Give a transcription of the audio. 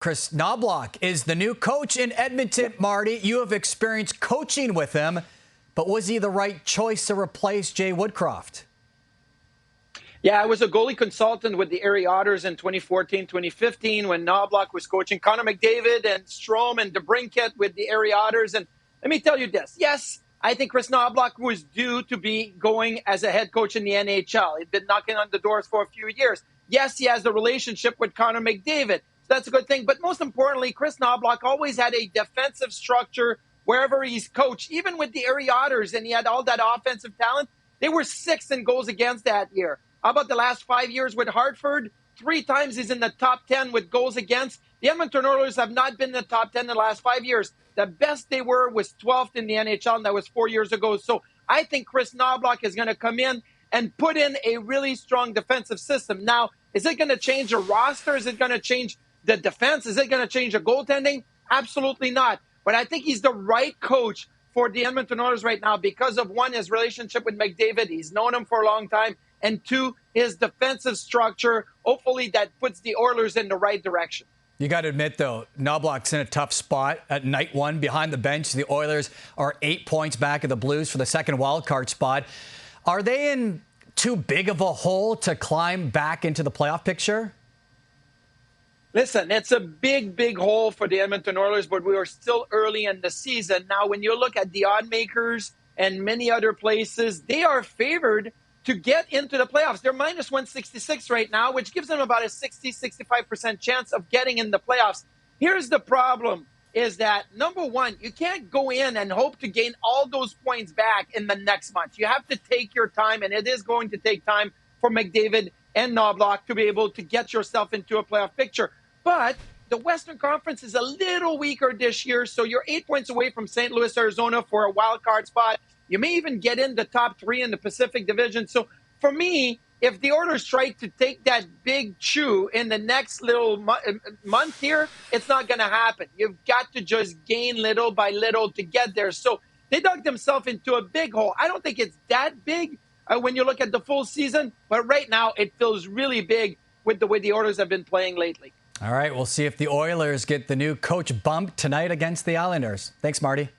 Kris Knoblauch is the new coach in Edmonton. Marty, you have experience coaching with him, but was he the right choice to replace Jay Woodcroft? Yeah, I was a goalie consultant with the area Otters in 2014, 2015 when Knoblauch was coaching Connor McDavid and Strome and DeBrincat with the area Otters. And let me tell you this. Yes, I think Kris Knoblauch was due to be going as a head coach in the NHL. He'd been knocking on the doors for a few years. Yes, he has a relationship with Connor McDavid. So that's a good thing. But most importantly, Kris Knoblauch always had a defensive structure wherever he's coached, even with the area Otters, and he had all that offensive talent. They were sixth in goals against that year. How about the last 5 years with Hartford? 3 times he's in the top 10 with goals against. The Edmonton Oilers have not been in the top 10 in the last 5 years. The best they were was 12th in the NHL, and that was 4 years ago. So I think Kris Knoblauch is going to come in and put in a really strong defensive system. Now, is it going to change a roster? Is it going to change the defense? Is it going to change the goaltending? Absolutely not. But I think he's the right coach for the Edmonton Oilers right now because of, one, his relationship with McDavid. He's known him for a long time. And 2, his defensive structure. Hopefully that puts the Oilers in the right direction. You got to admit, though, Knoblauch's in a tough spot at night one behind the bench. The Oilers are 8 points back of the Blues for the second wild card spot. Are they in too big of a hole to climb back into the playoff picture? Listen, it's a big, big hole for the Edmonton Oilers, but we are still early in the season. Now, when you look at the odd makers and many other places, they are favored to get into the playoffs. They're minus 166 right now, which gives them about a 60-65% chance of getting in the playoffs. Here's the problem, is that, number one, you can't go in and hope to gain all those points back in the next month. You have to take your time, and it is going to take time for McDavid and Knoblauch to be able to get yourself into a playoff picture. But the Western Conference is a little weaker this year, so you're 8 points away from St. Louis, Arizona for a wild card spot. You may even get in the top 3 in the Pacific Division. So for me, if the Oilers try to take that big chew in the next little month here, it's not going to happen. You've got to just gain little by little to get there. So they dug themselves into a big hole. I don't think it's that big when you look at the full season, but right now it feels really big with the way the Oilers have been playing lately. All right, we'll see if the Oilers get the new coach bumped tonight against the Islanders. Thanks, Marty.